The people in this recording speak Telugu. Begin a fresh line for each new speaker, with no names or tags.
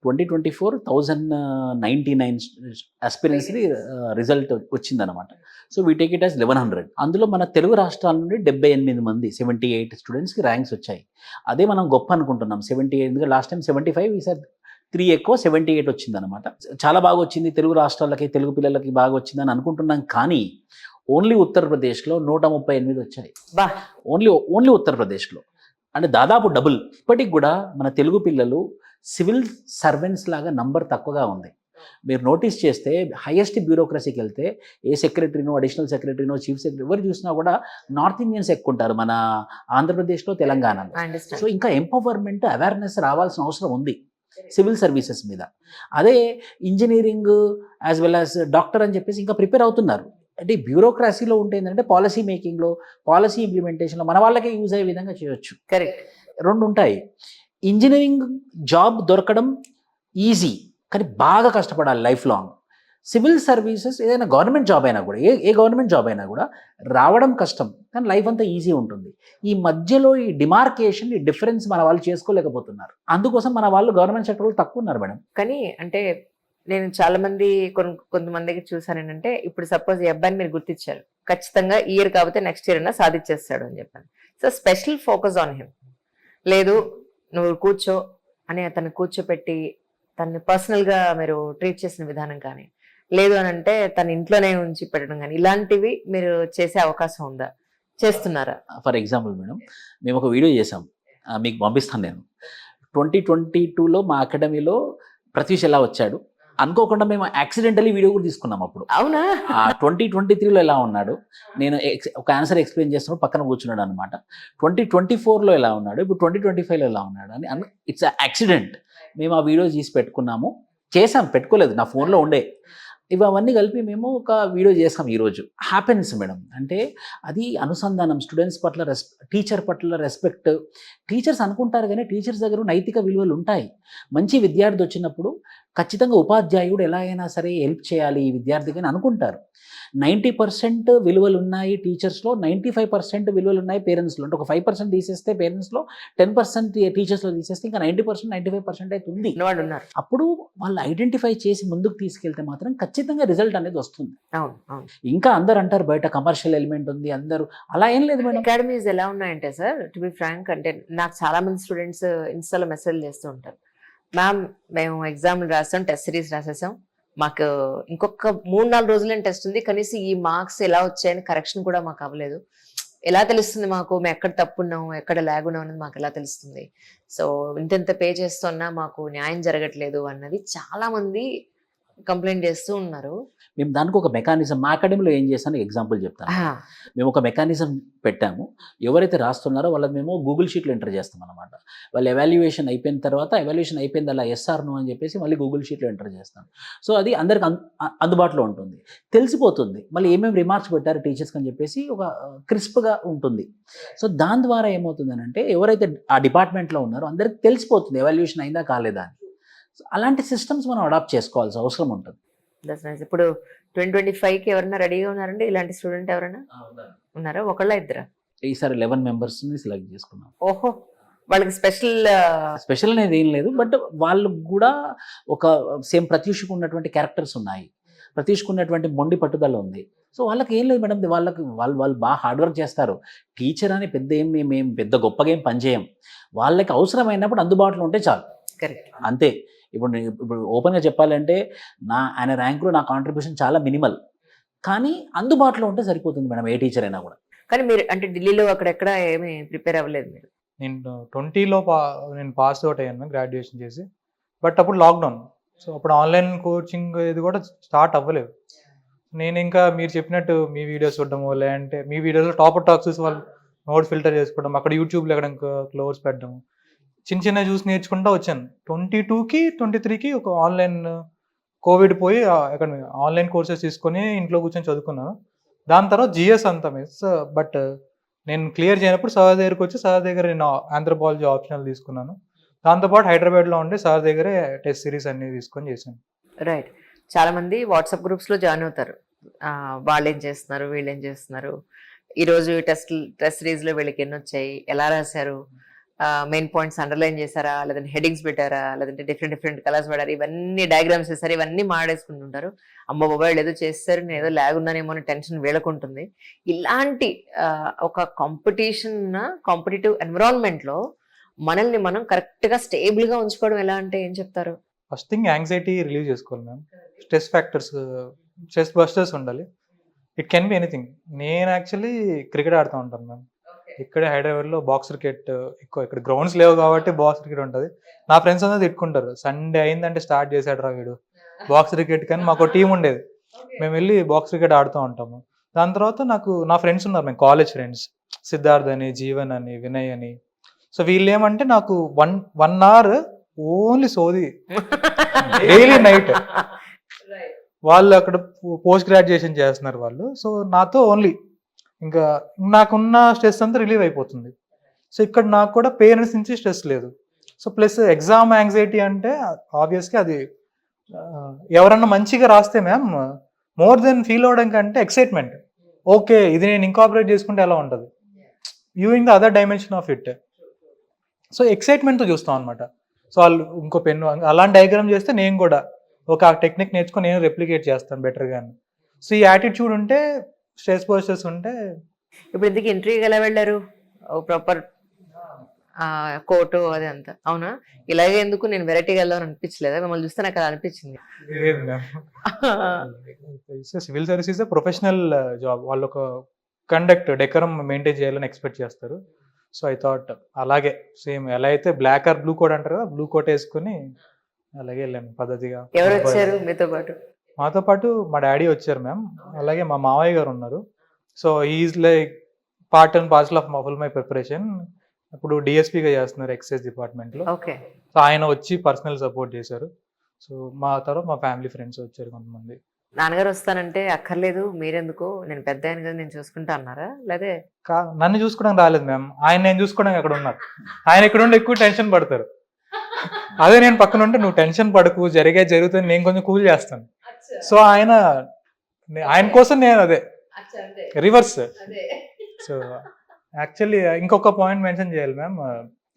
2024 1099 ఆస్పిరెన్స్‌ది రిజల్ట్ వచ్చిందనమాట. So, we take it as 1100. అందులో మన తెలుగు రాష్ట్రాల నుండి 78 మంది 78 స్టూడెంట్స్‌కి ర్యాంక్స్ వచ్చాయి. అదే మనం గొప్ప అనుకుంటున్నాం. 78 ఎందుకంటే లాస్ట్ టైమ్ 75 ఈసారి 3 ఎక్కువ 78 వచ్చిందనమాట. చాలా బాగా వచ్చింది తెలుగు రాష్ట్రాలకి, తెలుగు పిల్లలకి బాగా వచ్చిందని అనుకుంటున్నాం. కానీ ఓన్లీ ఉత్తరప్రదేశ్‌లో 138 వచ్చాయి.
బా!
ఓన్లీ ఉత్తరప్రదేశ్‌లో. అంటే దాదాపు డబుల్. ఇప్పటికి కూడా మన తెలుగు పిల్లలు సివిల్ సర్వెంట్స్ లాగా నంబర్ తక్కువగా ఉంది. మీరు నోటీస్ చేస్తే హైయెస్ట్ బ్యూరోక్రసీకి వెళ్తే ఏ సెక్రటరీనో, అడిషనల్ సెక్రటరీనో, చీఫ్ సెక్రటరీ ఎవరు చూసినా కూడా నార్త్ ఇండియన్స్ ఎక్కువ ఉంటారు మన ఆంధ్రప్రదేశ్లో, తెలంగాణలో.
I understand.
సో ఇంకా ఎంపవర్మెంట్, అవేర్నెస్ రావాల్సిన అవసరం ఉంది సివిల్ సర్వీసెస్ మీద. అదే engineering as well as doctor అని చెప్పేసి ఇంకా ప్రిపేర్ అవుతున్నారు. అంటే బ్యూరోక్రసీలో ఉంటే ఏంటంటే పాలసీ మేకింగ్లో, పాలసీ ఇంప్లిమెంటేషన్లో మన వాళ్ళకే యూజ్ అయ్యే విధంగా చేయొచ్చు.
కరెక్ట్.
2 ఉంటాయి. ఇంజనీరింగ్ జాబ్ దొరకడం ఈజీ, కానీ బాగా కష్టపడాలి లైఫ్ లాంగ్. సివిల్ సర్వీసెస్ ఏదైనా గవర్నమెంట్ జాబ్ అయినా కూడా, ఏ గవర్నమెంట్ జాబ్ అయినా కూడా రావడం కష్టం, కానీ లైఫ్ అంతా ఈజీ ఉంటుంది. ఈ మధ్యలో ఈ డిమార్కేషన్, ఈ డిఫరెన్స్ మన వాళ్ళు చేసుకోలేకపోతున్నారు. అందుకోసం మన వాళ్ళు గవర్నమెంట్ సెక్టర్లో తక్కువ ఉన్నారు మేడం.
కానీ అంటే నేను చాలా మంది కొంతమందికి చూసాను ఏంటంటే, ఇప్పుడు సపోజ్ ఈ అబ్బాయిని మీరు గుర్తించారు, ఖచ్చితంగా ఈ ఇయర్ కాకపోతే నెక్స్ట్ ఇయర్ అయినా సాధించేస్తాడు అని చెప్పాను. So special focus on him. లేదు నువ్వు కూర్చో అని అతన్ని కూర్చోపెట్టి తనని పర్సనల్గా మీరు ట్రీట్ చేసిన విధానం కానీ, లేదు అని అంటే తన ఇంట్లోనే ఉంచి పెట్టడం కానీ, ఇలాంటివి మీరు చేసే అవకాశం ఉందా, చేస్తున్నారా?
ఫర్ ఎగ్జాంపుల్ మేడం, మేము ఒక వీడియో చేసాం, మీకు పంపిస్తాను నేను. 2022లో మా అకాడమీలో ప్రతీష్ ఎలా వచ్చాడు అనుకోకుండా మేము యాక్సిడెంటలీ వీడియో కూడా తీసుకున్నాం అప్పుడు.
అవునా?
2023లో ఎలా ఉన్నాడు, నేను ఒక ఆన్సర్ ఎక్స్ప్లెయిన్ చేస్తున్నప్పుడు పక్కన కూర్చున్నాడు అనమాట. 2024లో ఎలా ఉన్నాడు, ఇప్పుడు 2025లో ఎలా ఉన్నాడు అని ఇట్స్ యాక్సిడెంట్. మేము ఆ వీడియో తీసి పెట్టుకోలేదు, నా ఫోన్లో ఉండే. ఇవన్నీ కలిపి మేము ఒక వీడియో చేసాం ఈరోజు. Happens madam. అంటే అది అనుసంధానం, స్టూడెంట్స్ పట్ల టీచర్ పట్ల రెస్పెక్ట్. టీచర్స్ అనుకుంటారు కానీ టీచర్స్ దగ్గర నైతిక విలువలు ఉంటాయి. మంచి విద్యార్థి వచ్చినప్పుడు ఖచ్చితంగా ఉపాధ్యాయుడు ఎలా అయినా సరే హెల్ప్ చేయాలి ఈ విద్యార్థికి అని అనుకుంటారు. 90% విలువలు ఉన్నాయి టీచర్స్లో, 95% విలువలు ఉన్నాయి పేరెంట్స్లో. అంటే ఒక 5% తీసేస్తే పేరెంట్స్లో, 10% టీచర్స్లో తీసేస్తే ఇంకా 90%, 95% అయితే ఉంది.
ఉన్నారు.
అప్పుడు వాళ్ళు ఐడెంటిఫై చేసి ముందుకు తీసుకెళ్తే మాత్రం ఖచ్చితంగా రిజల్ట్ అనేది వస్తుంది.
అవును, అవును.
ఇంకా అందరు అంటారు బయట కమర్షియల్ ఎలిమెంట్ ఉంది, అందరూ అలా ఏం లేదు మేడం.
అకాడమీస్ ఎలా ఉన్నాయంటే సార్, టు బి ఫ్రాంక్, అంటే నాకు చాలా మంది స్టూడెంట్స్ ఇన్స్టాలో మెసేజ్ చేస్తూ ఉంటారు, మ్యామ్ మేము ఎగ్జామ్లు రాసాం, టెస్ట్ సిరీస్ రాసేసాం, మాకు ఇంకొక 3-4 రోజులే టెస్ట్ ఉంది, కనీసం ఈ మార్క్స్ ఎలా వచ్చాయని కరెక్షన్ కూడా మాకు అవ్వలేదు. ఎలా తెలుస్తుంది మాకు మేము ఎక్కడ తప్పున్నాం, ఎక్కడ ల్యాగ్ ఉన్నాం అనేది మాకు ఎలా తెలుస్తుంది? సో ఇంత పే చేస్తున్నా మాకు న్యాయం జరగట్లేదు అన్నది చాలా మంది కంప్లైంట్ చేస్తూ ఉన్నారు.
మేము దానికి ఒక మెకానిజం, మా అకాడమీలో ఏం చేశాను ఎగ్జాంపుల్ చెప్తాను. మేము ఒక మెకానిజం పెట్టాము. ఎవరైతే రాస్తున్నారో వాళ్ళకి మేము గూగుల్ షీట్లో ఎంటర్ చేస్తాం అనమాట. వాళ్ళు ఎవాల్యుయేషన్ అయిపోయిన తర్వాత, ఎవాల్యుయేషన్ అయిపోయింది అలా ఎస్ఆర్ నో అని చెప్పేసి మళ్ళీ గూగుల్ షీట్లో ఎంటర్ చేస్తాం. సో అది అందరికి అందుబాటులో ఉంటుంది, తెలిసిపోతుంది మళ్ళీ ఏమేమి రిమార్క్స్ పెట్టారు టీచర్స్కి అని చెప్పేసి ఒక క్రిస్ప్గా ఉంటుంది. సో దాని ద్వారా ఏమవుతుంది అంటే ఎవరైతే ఆ డిపార్ట్మెంట్లో ఉన్నారో అందరికి తెలిసిపోతుంది ఎవాల్యుయేషన్ అయిందా కాలేదా అని. అలాంటి సిస్టమ్స్ మనం అడాప్ట్ చేసుకోవాల్సిన అవసరం ఉంటుంది.
ఇప్పుడు 2025కి ఎవరైనా రెడీగా ఉన్నారండి? ఇలాంటి స్టూడెంట్ ఎవరైనా ఉన్నారా? ఒకళ్ళ ఇద్దరా?
ఈసారి 11 మెంబర్స్ని సెలెక్ట్ చేసుకున్నాం.
ఓహో, వాళ్ళకి స్పెషల్
అనేది ఏం లేదు, బట్ వాళ్ళు కూడా ఒక సేమ్ ప్రత్యూష్కు ఉన్నటువంటి క్యారెక్టర్స్ ఉన్నాయి, ప్రత్యూష్కు ఉన్నటువంటి మొండి పట్టుదల ఉంది. సో వాళ్ళకి ఏం లేదు మేడం, వాళ్ళు బాగా హార్డ్ వర్క్ చేస్తారు. టీచర్ అని మేము పెద్ద గొప్పగా ఏం పనిచేయం, వాళ్ళకి అవసరమైనప్పుడు అందుబాటులో ఉంటే చాలు.
కరెక్ట్,
అంతే. ఇప్పుడు ఓపెన్గా చెప్పాలంటే ఆయన ర్యాంకులో నా కాంట్రిబ్యూషన్ చాలా మినిమల్, కానీ అందుబాటులో ఉంటే సరిపోతుంది మేడం ఏ టీచర్ అయినా కూడా.
కానీ మీరు అంటే ఢిల్లీలో అక్కడెక్కడ ఏమి ప్రిపేర్ అవ్వలేదు మీరు?
నేను 20లో నేను పాస్ అవుట్ అయ్యాను గ్రాడ్యుయేషన్ చేసి, బట్ అప్పుడు లాక్డౌన్. సో అప్పుడు ఆన్లైన్ కోచింగ్ ఇది కూడా స్టార్ట్ అవ్వలేదు. నేను ఇంకా మీరు చెప్పినట్టు మీ వీడియోస్ చూడడము, లేదంటే మీ వీడియోస్లో టాపర్ టాక్స్ చూసి వాళ్ళు నోట్ ఫిల్టర్ చేసుకోవడం, అక్కడ యూట్యూబ్లో ఎక్కడ క్లోజ్ పెట్టడం, చిన్న చూసి నేర్చుకుంటూ వచ్చాను. 22కి 23కి ఒక ఆన్లైన్ కోవిడ్ పోయి అక్కడ ఆన్లైన్ కోర్సెస్ తీసుకొని ఇంట్లో కూర్చొని చదువుకున్నాను. దాని తర్వాత జిఎస్ అంతా మిస్, బట్ నేను క్లియర్ చేయనప్పుడు సార్ దగ్గరికి వచ్చి సార్ దగ్గర నేను ఆంథ్రోపాలజీ ఆప్షనల్ తీసుకున్నాను. దాంతోపాటు హైదరాబాద్లో ఉండి సార్ దగ్గరే టెస్ట్ సిరీస్ అన్ని తీసుకొని చేశాను.
రైట్. చాలా మంది వాట్సాప్ గ్రూప్స్లో జాయిన్ అవుతారు, వాళ్ళు ఏం చేస్తున్నారు, వీళ్ళు ఏం చేస్తున్నారు, ఈరోజు టెస్ట్ సిరీస్లో వీళ్ళకి ఎన్ని వచ్చాయి, ఎలా రాశారు, మెయిన్ పాయింట్స్ అండర్లైన్ చేశారా, లేదంటే హెడింగ్స్ పెట్టారా, లేదంటే డిఫరెంట్ కలర్స్ పడారు, ఇవన్నీ డయాగ్రామ్స్ వేసారు, ఇవన్నీ మాడేసుకుంటుంటారు. అమ్మ మొబైల్ ఏదో చేస్తారు, నేను ఏదో లాగ్ ఉన్నానేమో అని టెన్షన్ వీళ్ళకుంటుంది. ఇలాంటి ఒక కాంపిటేటివ్ ఎన్విరాన్మెంట్ లో మనల్ని మనం కరెక్ట్ గా స్టేబుల్ గా ఉంచుకోవడం ఎలా అంటే ఏం చెప్తారు?
ఫస్ట్ థింగ్ యాంగ్జైటీ రిలీవ్ చేసుకోవాలి ma'am. Stress factors, stress busters ఉండాలి. It can be anything. నేను యాక్చువల్లీ క్రికెట్ ఆడుతూ ఉంటాను మ్యామ్. ఇక్కడే హైదరాబాద్లో బాక్స్ క్రికెట్ ఎక్కువ. ఇక్కడ గ్రౌండ్స్ లేవు కాబట్టి బాక్స్ క్రికెట్ ఉంటుంది. నా ఫ్రెండ్స్ అందరూ తిట్టుకుంటారు, సండే అయిందంటే స్టార్ట్ చేశాడు రా వీడు బాక్స్ క్రికెట్. కానీ మాకు టీం ఉండేది, మేము వెళ్ళి బాక్స్ క్రికెట్ ఆడుతూ ఉంటాము. దాని తర్వాత నా ఫ్రెండ్స్ ఉన్నారు, మేము కాలేజ్ ఫ్రెండ్స్, సిద్ధార్థ్ అని, జీవన్ అని, వినయ్ అని. సో వీళ్ళు ఏమంటే నాకు 1 hour ఓన్లీ సోది డైలీ నైట్. వాళ్ళు అక్కడ పోస్ట్ గ్రాడ్యుయేషన్ చేస్తున్నారు వాళ్ళు. సో నాతో ఓన్లీ ఇంకా నాకున్న స్ట్రెస్ అంతా రిలీవ్ అయిపోతుంది. సో ఇక్కడ నాకు కూడా పేరెంట్స్ నుంచి స్ట్రెస్ లేదు. సో ప్లస్ ఎగ్జామ్ యాంగ్జైటీ అంటే ఆబ్వియస్గా అది ఎవరన్నా మంచిగా రాస్తే మ్యామ్ మోర్ దెన్ ఫీల్ అవడం కంటే ఎక్సైట్మెంట్. ఓకే ఇది నేను ఇంకాపరేట్ చేసుకుంటే ఎలా ఉంటుంది, viewing the other dimension of it. So ఎక్సైట్మెంట్తో చూస్తాం అనమాట. సో వాళ్ళు ఇంకో పెన్ను అలాంటి డయాగ్రామ్ చేస్తే నేను కూడా ఒక టెక్నిక్ నేర్చుకొని నేను రెప్లికేట్ చేస్తాను బెటర్గా. సో ఈ యాటిట్యూడ్ ఉంటే, స్ట్రెస్ బస్టర్స్ ఉంటే.
ఇప్పుడు ఇందుకు ఇంటర్వ్యూకి ఎలా వెళ్ళారు? ప్రాపర్ కోటు అది అంతా అవునా? ఇలాగే ఎందుకు నేను వెరైటీగా వెళ్దామని అనిపించలేదా? మిమ్మల్ని చూస్తే నాకు అలా అనిపించింది.
Civil service is professional job. వాళ్ళు ఒక కండక్ట్ డెకరం మెయింటైన్ చేయాలని ఎక్స్పెక్ట్ చేస్తారు. సో ఐ థాట్ అలాగే సేమ్ ఎలా అయితే బ్లాక్ ఆర్ బ్లూ కోట్ అంటారు కదా, బ్లూ కోట్ వేసుకొని అలాగే వెళ్ళాను పద్ధతిగా.
ఎవరు వచ్చారు మీతో పాటు?
మాతో పాటు మా డాడీ వచ్చారు మ్యామ్, అలాగే మా మావయ్య గారు ఉన్నారు. So is like part and parcel of full my preparation. ఇప్పుడు డిఎస్పీగా చేస్తున్నారు ఎక్సైజ్ డిపార్ట్మెంట్లో.
ఓకే.
సో ఆయన వచ్చి పర్సనల్ సపోర్ట్ చేశారు. సో మా తర్వాత మా ఫ్యామిలీ ఫ్రెండ్స్ వచ్చారు కొంతమంది.
నాన్నగారు వస్తానంటే అక్కర్లేదు మీరెందుకు, నేను పెద్ద ఆయన కదా నేను చూసుకుంటా అన్నారా? లేదే
నన్ను చూసుకోవడానికి రాలేదు మ్యామ్, ఆయన నేను చూసుకోవడానికి అక్కడ ఉన్నారు. ఆయన ఇక్కడ ఉండి ఎక్కువ టెన్షన్ పడతారు. అదే నేను పక్కన ఉంటే నువ్వు టెన్షన్ పడకు, జరుగుతుంది, నేను కొంచెం కూల్ చేస్తాను. సో ఆయన కోసం నేను అదే రివర్స్. సో యాక్చువల్లీ ఇంకొక పాయింట్ మెన్షన్ చేయాలి మ్యామ్.